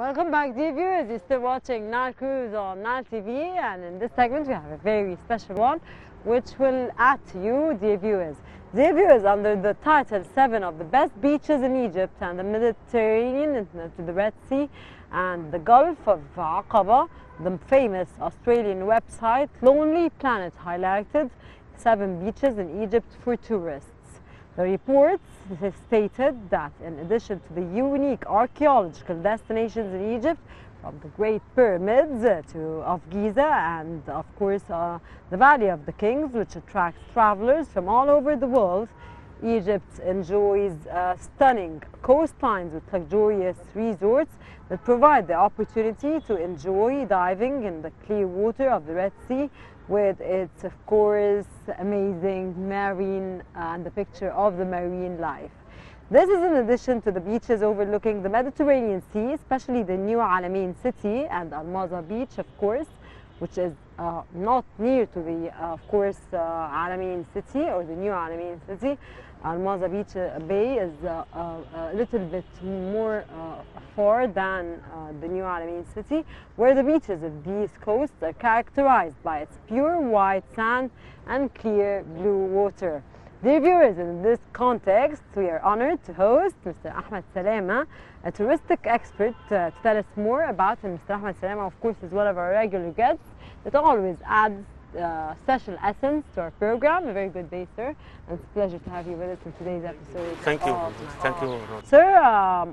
Welcome back, dear viewers. You're still watching Nile Cruise on Nile TV, and in this segment we have a very special one which will add to you, dear viewers. Dear viewers, under the title 7 of the best beaches in Egypt and the Mediterranean to the Red Sea and the Gulf of Aqaba, the famous Australian website Lonely Planet highlighted 7 beaches in Egypt for tourists. The report stated that in addition to the unique archaeological destinations in Egypt, from the Great Pyramids of Giza and of course the Valley of the Kings, which attracts travelers from all over the world, Egypt enjoys stunning coastlines with luxurious resorts that provide the opportunity to enjoy diving in the clear water of the Red Sea, with its, of course, amazing marine and the picture of the marine life. This is in addition to the beaches overlooking the Mediterranean Sea, especially the New Alamein city and Al-Maza beach, of course, which is not near to the, of course, Alamein city or the New Alamein city. Al-Maza beach bay is a little bit more far than the New Alamein city, where the beaches of these coasts are characterized by its pure white sand and clear blue water. Dear viewers, in this context, we are honored to host Mr. Ahmed Salama, a touristic expert, to tell us more about him. Mr. Ahmed Salama, of course, is one of our regular guests that always adds special essence to our program. A very good day, sir, and it's a pleasure to have you with us in today's episode. Thank you. Thank you. Sir,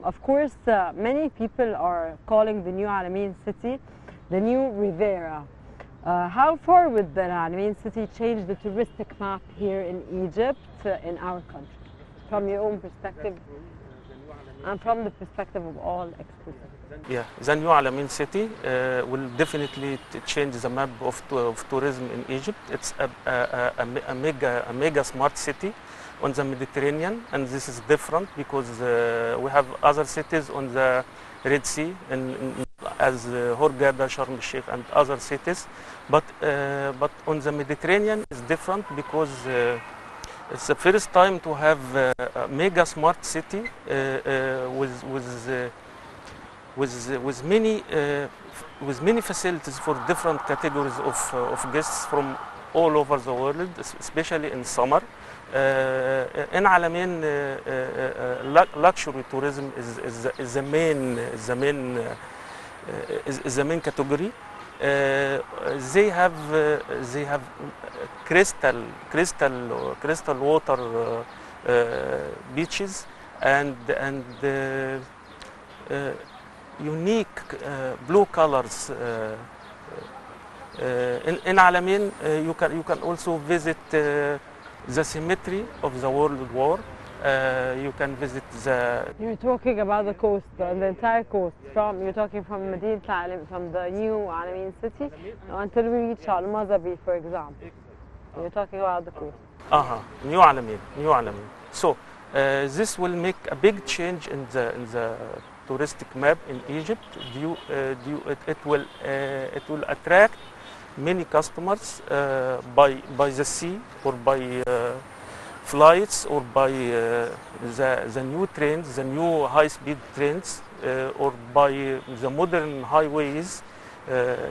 of course, many people are calling the New Alamein city the new Riviera. How far would the Alamein city change the touristic map here in Egypt, in our country, from your own perspective and from the perspective of all experts? Yeah, the New Alamein city will definitely change the map of tourism in Egypt. It's a mega smart city on the Mediterranean, and this is different because we have other cities on the Red Sea as Hurghada, Sharm el-Sheikh and other cities, but on the Mediterranean is different because it's the first time to have a mega smart city with many facilities for different categories of guests from all over the world, especially in summer. In Alamein, luxury tourism is the main category. They have crystal water beaches and unique blue colors. In Alamein, you can also visit the cemetery of the World War. You can visit the... You're talking about the coast, the entire coast. You're talking from Medina, from the New Alamein city until we reach Al-Maza, for example. You're talking about the coast. New Alamein. So this will make a big change in the touristic map in Egypt. It will attract many customers by the sea or by flights or by the new trains, the new high-speed trains, or by the modern highways.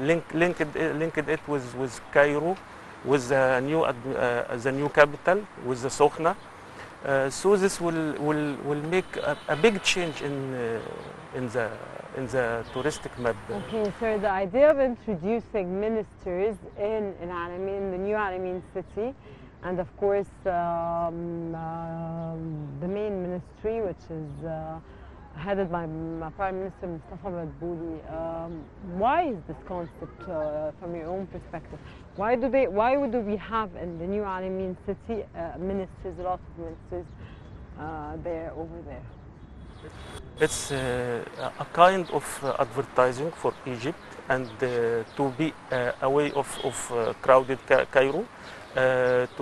Linked it with Cairo, with the new capital, with the Sokhna. So this will make a big change in the touristic map. Okay, sir. The idea of introducing ministers in Alamein, the New Alamein city, and of course the main ministry, which is headed by Prime Minister Mustafa Madbouli. Why is this concept, from your own perspective? Why do we have in the New Alamein city ministers, a lot of ministers over there? It's a kind of advertising for Egypt and to be away of crowded Cairo, to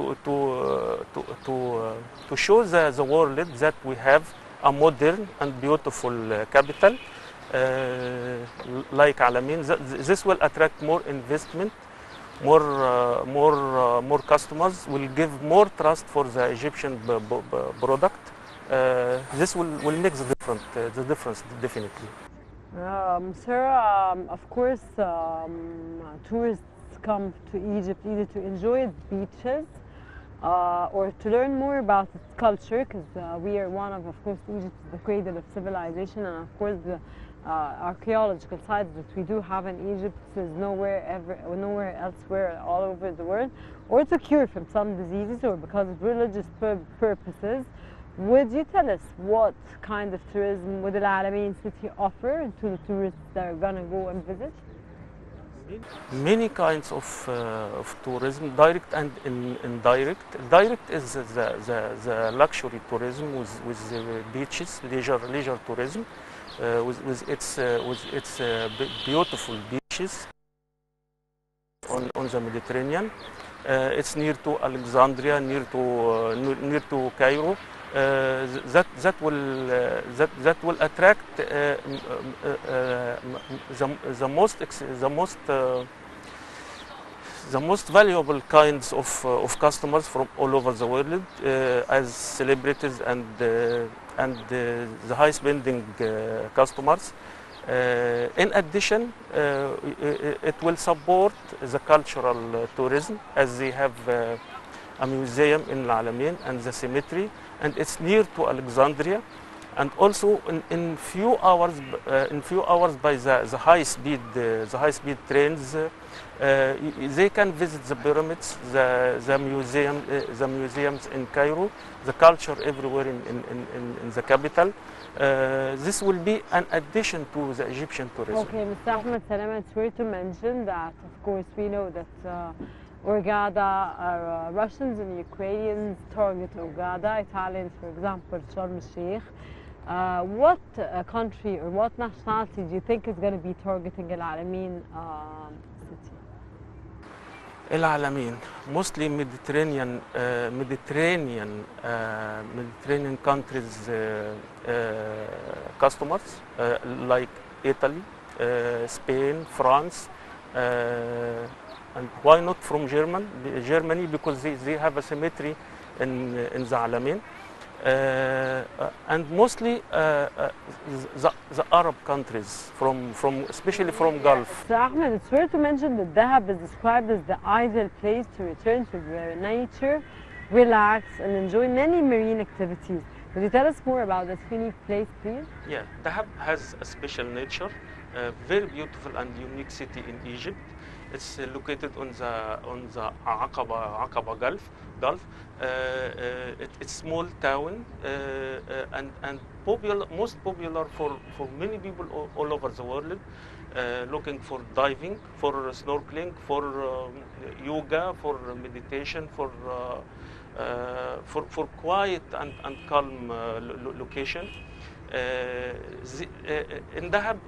show the world that we have a modern and beautiful capital like Alamein. This will attract more investment, more customers, will give more trust for the Egyptian product. This will make the difference definitely. Sir, of course, tourists come to Egypt either to enjoy its beaches or to learn more about its culture, because we are one of course, Egypt is the cradle of civilization, and of course the archaeological sites that we do have in Egypt is nowhere elsewhere all over the world, or to cure from some diseases or because of religious purposes. Would you tell us what kind of tourism would Al Alamein city offer to the tourists that are going to go and visit? Many kinds of tourism, direct and indirect. Direct is the luxury tourism with beaches, leisure tourism, with its beautiful beaches on the Mediterranean. It's near to Alexandria, near to Cairo. That will attract the most valuable kinds of customers from all over the world, as celebrities and the high spending customers. In addition, it will support the cultural tourism, as they have a museum in Al Alamein and the cemetery, and it's near to Alexandria, and also in few hours by the high speed trains, they can visit the pyramids, the museums in Cairo, the culture everywhere in the capital. This will be an addition to the Egyptian tourism. Okay, Mr. Ahmed, Salama, it's worth to mention that, of course, we know that Hurghada, Russians and Ukrainians target Hurghada, Italians, for example, Sharm el-Sheikh. What country or what nationality do you think is going to be targeting Al Alamein city? Al Alamein, mostly Mediterranean countries customers, like Italy, Spain, France. And why not from Germany? Because they have a cemetery in the Alamein, and mostly the Arab countries, especially from Gulf. So Ahmed, it's fair to mention that Dahab is described as the ideal place to return to nature, relax, and enjoy many marine activities. Could you tell us more about this unique place, please? Yeah, Dahab has a special nature, very beautiful and unique city in Egypt. It's located on the Aqaba Gulf. It's small town and most popular for many people all over the world, looking for diving, for snorkeling, for yoga, for meditation, for quiet and calm location. In Dahab,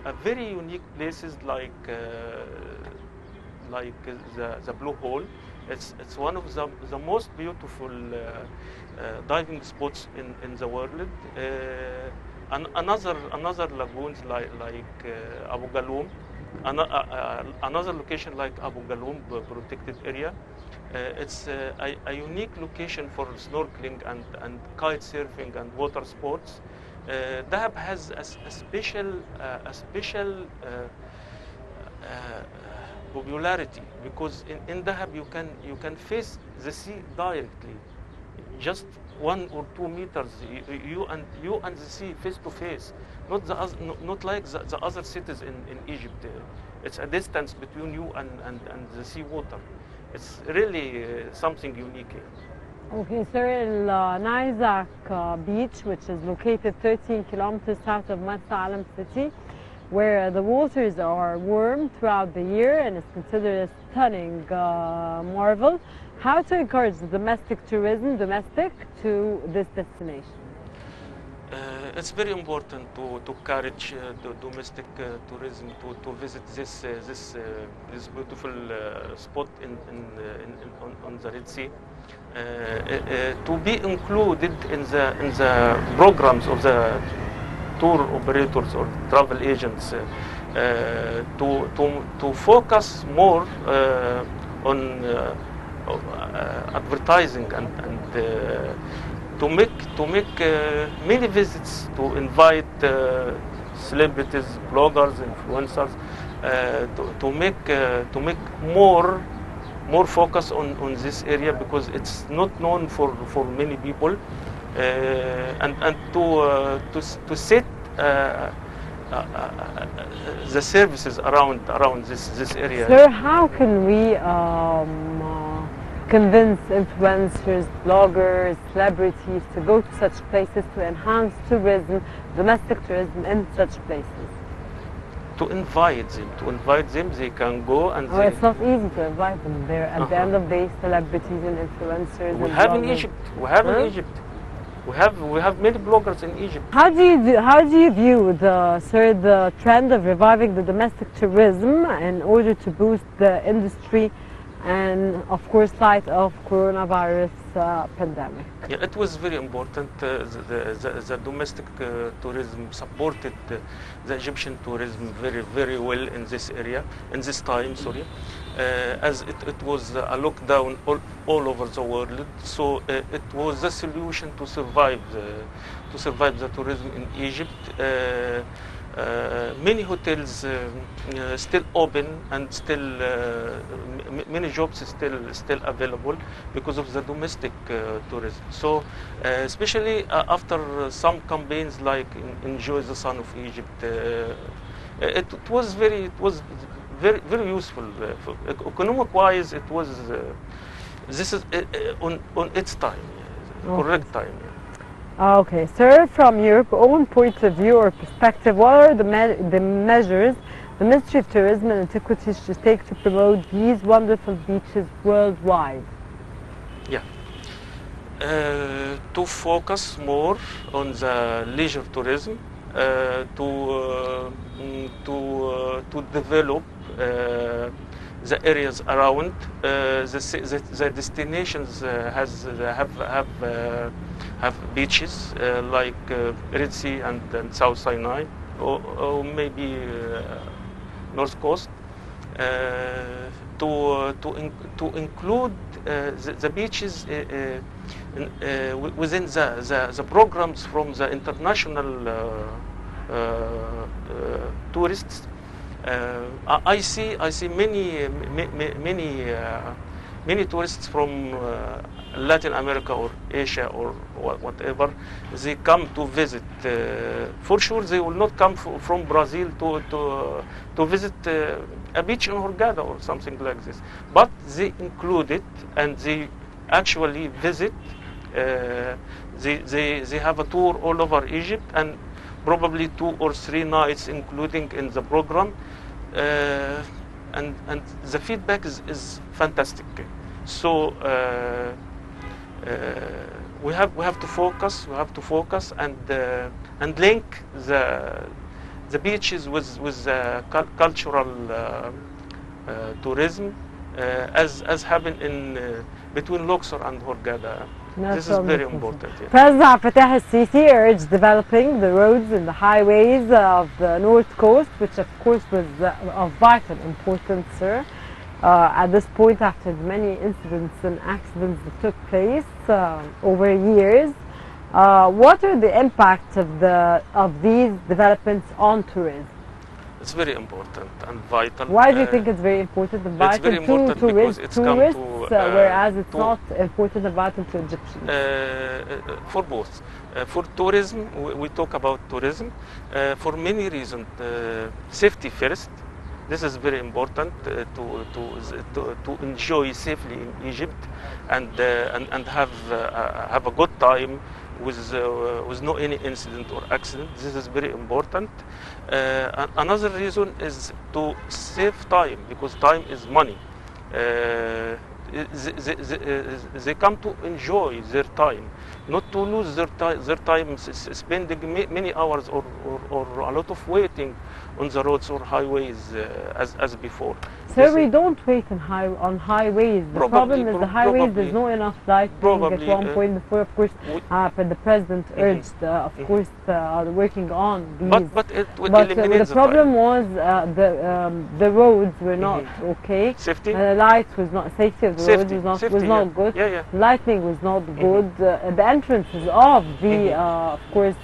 a very unique places like the Blue Hole. It's one of the most beautiful diving spots in the world. Another lagoons like Abu Galoum, another location like Abu Galoum protected area. It's a unique location for snorkeling and kite surfing and water sports. Dahab has a special popularity because in Dahab you can face the sea directly, just 1 or 2 meters. You and the sea face to face. Not like the other cities in Egypt. It's a distance between you and the sea water. It's really something unique here. Okay, sir, Nile beach, which is located 13 kilometers south of Marsa Alam city, where the waters are warm throughout the year and is considered a stunning marvel. How to encourage the domestic tourism to this destination? It's very important to encourage the domestic tourism to visit this beautiful spot on the Red Sea, to be included in the programs of the tour operators or travel agents, to focus more on advertising and to make many visits, to invite celebrities, bloggers, influencers, to make more focus on this area, because it's not known for many people, and to set the services around this area. Sir, how can we convince influencers, bloggers, celebrities to go to such places to enhance tourism, domestic tourism in such places? To invite them, they can go and Oh, it's not easy to invite them. They're at the end of the day celebrities and influencers. We and have in bloggers. Egypt. We have in Egypt. We have many bloggers in Egypt. How do you view the trend of reviving the domestic tourism in order to boost the industry, and of course light of coronavirus pandemic? Yeah, it was very important. The domestic tourism supported the Egyptian tourism very well in this area, in this time. Sorry, as it was a lockdown all over the world. So it was the solution to survive the tourism in Egypt. Many hotels still open, and still many jobs still available because of the domestic tourism. So especially after some campaigns like Enjoy the Sun of Egypt, it was very useful. Economic wise, it was this is on its time, correct time. Okay, sir, from your own point of view or perspective, what are the measures the Ministry of Tourism and Antiquities should take to promote these wonderful beaches worldwide? Yeah, to focus more on the leisure tourism, to develop the areas around the destinations have beaches like Red Sea and South Sinai, or maybe North Coast, to include the beaches within the programs from the international tourists. I see many tourists from Latin America or Asia or whatever. They come to visit. For sure, they will not come from Brazil to visit a beach in Hurghada or something like this. But they include it, and they actually visit. They have a tour all over Egypt, and probably 2 or 3 nights including in the program, and the feedback is fantastic. So we have to focus. We have to focus and link the beaches with cultural tourism, as happened in between Luxor and Hurghada. This is very important. Yeah. President Abdel Fattah al-Sisi urged developing the roads and the highways of the North Coast, which of course was of vital importance, sir. At this point, after many incidents and accidents that took place over years, what are the impacts of these developments on tourism? It's very important and vital. Why do you think it's very important and vital to tourists, whereas it's not important and vital to Egyptians? For both. For tourism, we talk about tourism for many reasons. Safety first. This is very important to enjoy safely in Egypt and have a good time with no any incident or accident. This is very important. Another reason is to save time, because time is money. They come to enjoy their time, not to lose their time spending many hours or a lot of waiting on the roads or highways as before. Sir, we don't wait on highways. The problem is the highways, there's not enough lighting at one point before, of course, the president urged, of course, working on these. But it would but eliminate the problem was the roads were not okay. Safety? Lights was not, safety of the roads was not good. Yeah. Lighting was not good. At the entrances of the, of course,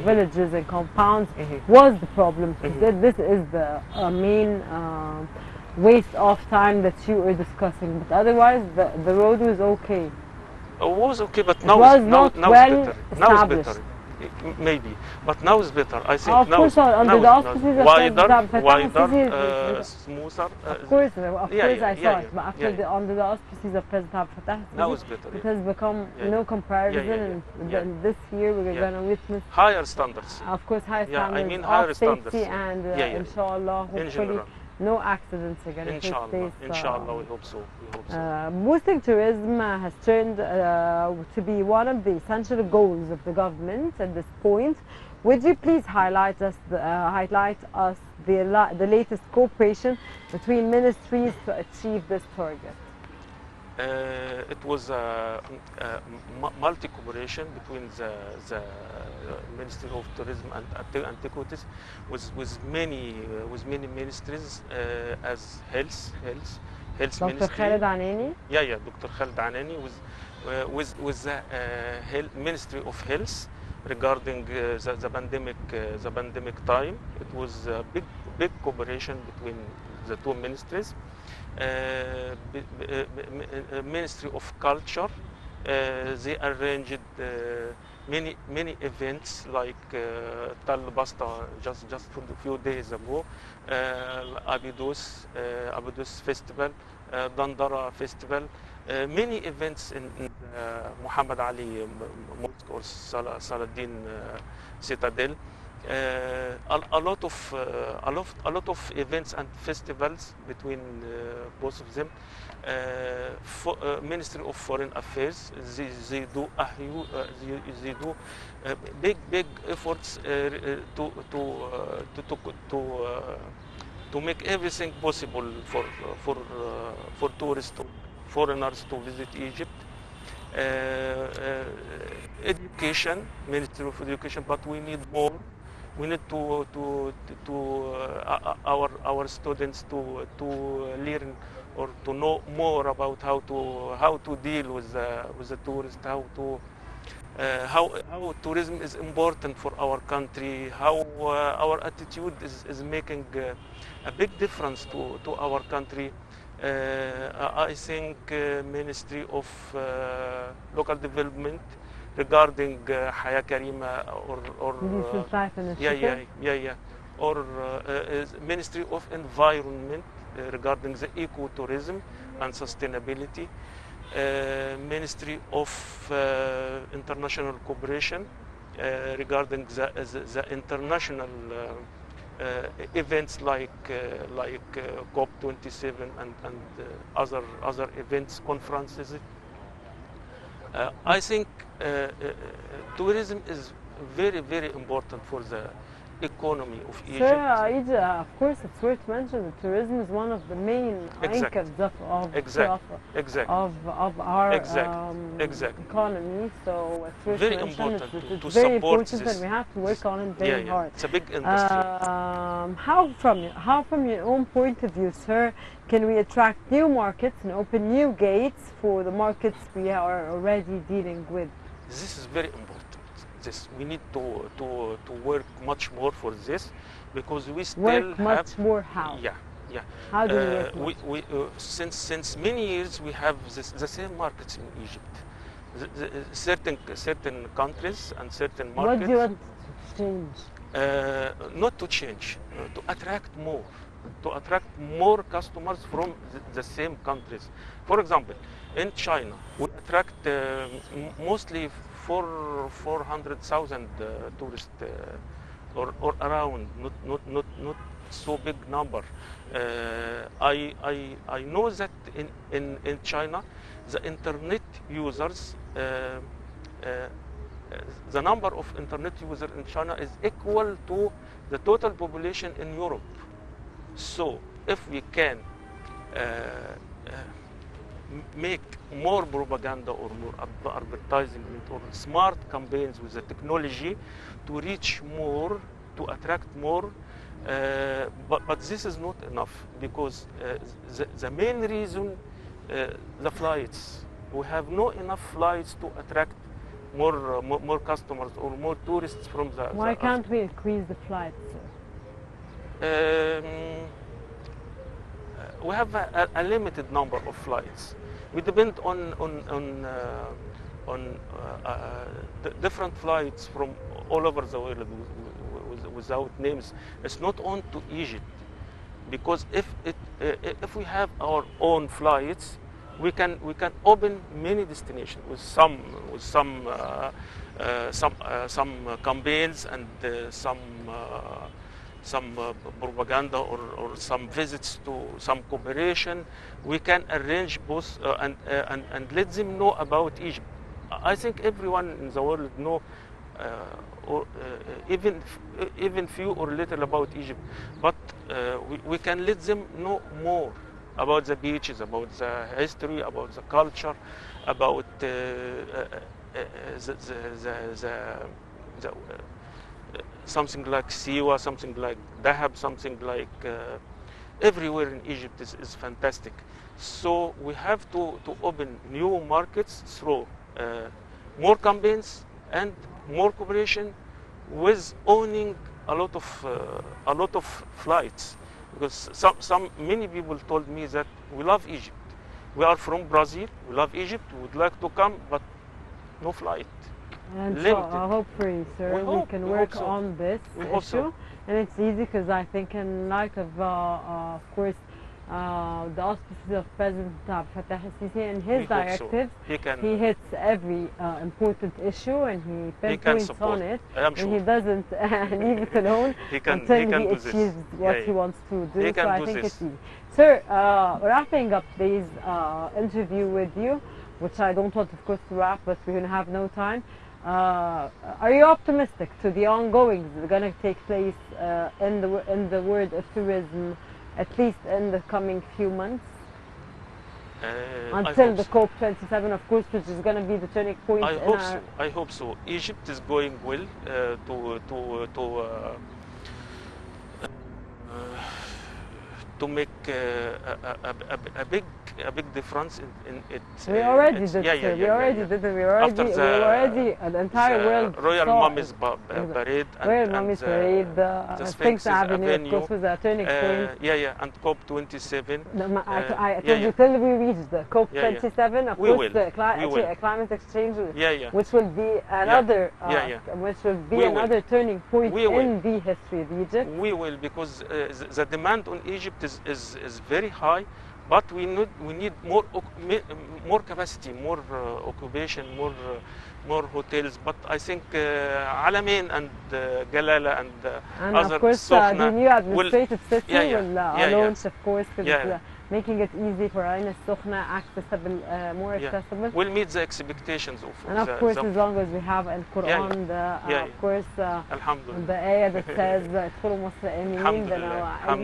villages and compounds was the problem. This is the main waste of time that you were discussing. But otherwise, the road was okay. It was okay, but It now was now not now well it's better. Now it's established. better. Maybe, but now it's better. I think Of now course, under now the it's auspices of wider, President wider, Fattah smoother. Of course, I saw it. But after yeah. under the auspices of President Fattah, Now it's better. it has become Yeah, no yeah. comparison. And this year we're Yeah. going to witness, Higher standards. of course, high Yeah, I standards mean higher of safety standards. and inshallah, In hopefully, general. no accidents are going to take Inshallah, place. inshallah, we hope so. We hope so. Boosting tourism has turned to be one of the essential goals of the government at this point. Would you please highlight us the latest cooperation between ministries to achieve this target? It was a multi-cooperation between the Ministry of Tourism and Antiquities with many ministries as health Dr. ministry. Khaled Anani? Yeah, Dr. Khaled Anani with the Ministry of Health regarding the pandemic time. It was a big cooperation between the two ministries. Ministry of Culture, they arranged many events like Tal Basta just a few days ago, Abydos Festival, Dandara Festival, many events in Muhammad Ali Mosque or Saladdin Citadel. A lot of events and festivals between both of them. Ministry of Foreign Affairs, they do big efforts to make everything possible for tourists, foreigners to visit Egypt. Education, Ministry of Education, but we need more. We need our students to learn or to know more about how to deal with the tourists, how tourism is important for our country, how our attitude is making a big difference to our country. I think Ministry of Local Development regarding Haya Karima or or Ministry of Environment regarding the ecotourism and sustainability, Ministry of International Cooperation regarding the international events like COP27 and other events, conferences. I think tourism is very important for the economy of Egypt. Sir, of course, it's worth mentioning that tourism is one of the main incomes of our economy. So it's worth very mentioning. important It's to very support important, this. and we have to work on it very hard. It's a big industry. How from your own point of view, sir, can we attract new markets and open new gates for the markets we are already dealing with? This is very important. We need to work much more for this, because we still work much more. How? Yeah. How do we work? Since many years we have the same markets in Egypt. Certain countries and certain markets. What do you want to change? Not to change, to attract more customers from the same countries. For example, in China, we attract mostly 400,000 tourists, or around, not so big number. I know that in China, the internet users, the number of internet users in China is equal to the total population in Europe. So if we can make more propaganda or more advertising or smart campaigns with the technology to reach more, to attract more, but this is not enough, because the main reason, the flights. We have not enough flights to attract more customers or more tourists from the. Why can't we increase the flights, sir? We have a limited number of flights. We depend on the different flights from all over the world without names. It's not on to Egypt, because if we have our own flights, we can open many destinations with some campaigns and some propaganda or some visits to some cooperation. We can arrange both and let them know about Egypt. I think everyone in the world know or even few or little about Egypt, but we can let them know more about the beaches, about the history, about the culture, about something like Siwa, something like Dahab, something like everywhere in Egypt is fantastic. So we have to open new markets through more campaigns and more cooperation, with owning a lot of flights. Because many people told me that we love Egypt. We are from Brazil, we love Egypt, we would like to come, but no flight. And Limited. so I hope for you, sir, we can work on this issue. And it's easy because I think in light of course, the auspices of President Abdel Fattah al-Sisi and his directives, he hits every important issue and he pinpoints on it, and he doesn't leave it alone until he achieves what he wants to do. So I think it's easy. Sir, wrapping up today's interview with you, which I don't want, of course, to wrap, but we're going to have no time. Are you optimistic to the ongoings that are going to take place in the world of tourism, at least in the coming few months? Until the COP27, of course, which is going to be the turning point. I hope so. Egypt is going well to make a big difference in it. We already did it. We already did it. We already the entire world Royal Mummy's Parade Royal Mummy's Parade, the Sphinx Avenue, of course, was a turning point. And COP27. I told you till we reach the COP27, of course, the climate exchange, which will be another, another turning point in the history of Egypt. We will, because the demand on Egypt is very high, but we need more capacity, more occupation, more hotels. But I think Alamein and Galala and other, of course the new administrative city will launch, of course, because making it easy for Ain al-Sukhna, accessible, more accessible. We'll meet the expectations of and of course, as long as we have in Quran, of course, the ayah that says "ادخلوا مصر آمنين," then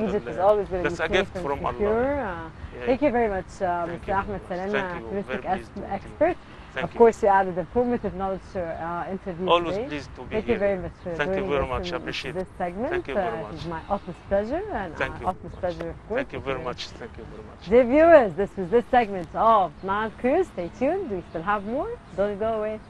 Egypt is always going to be safe and secure. Thank you very much, Mr. Ahmed Salama, touristic expert. Of course, you added informative knowledge to our interview Always today. pleased to be Thank here. you very much for Thank you very much. I this appreciate segment. Thank you very much. It was my utmost pleasure and utmost pleasure, of course. Thank you very much. Thank you very much. Dear viewers, this was this segment of Nile Cruise. Stay tuned. We still have more. Don't go away.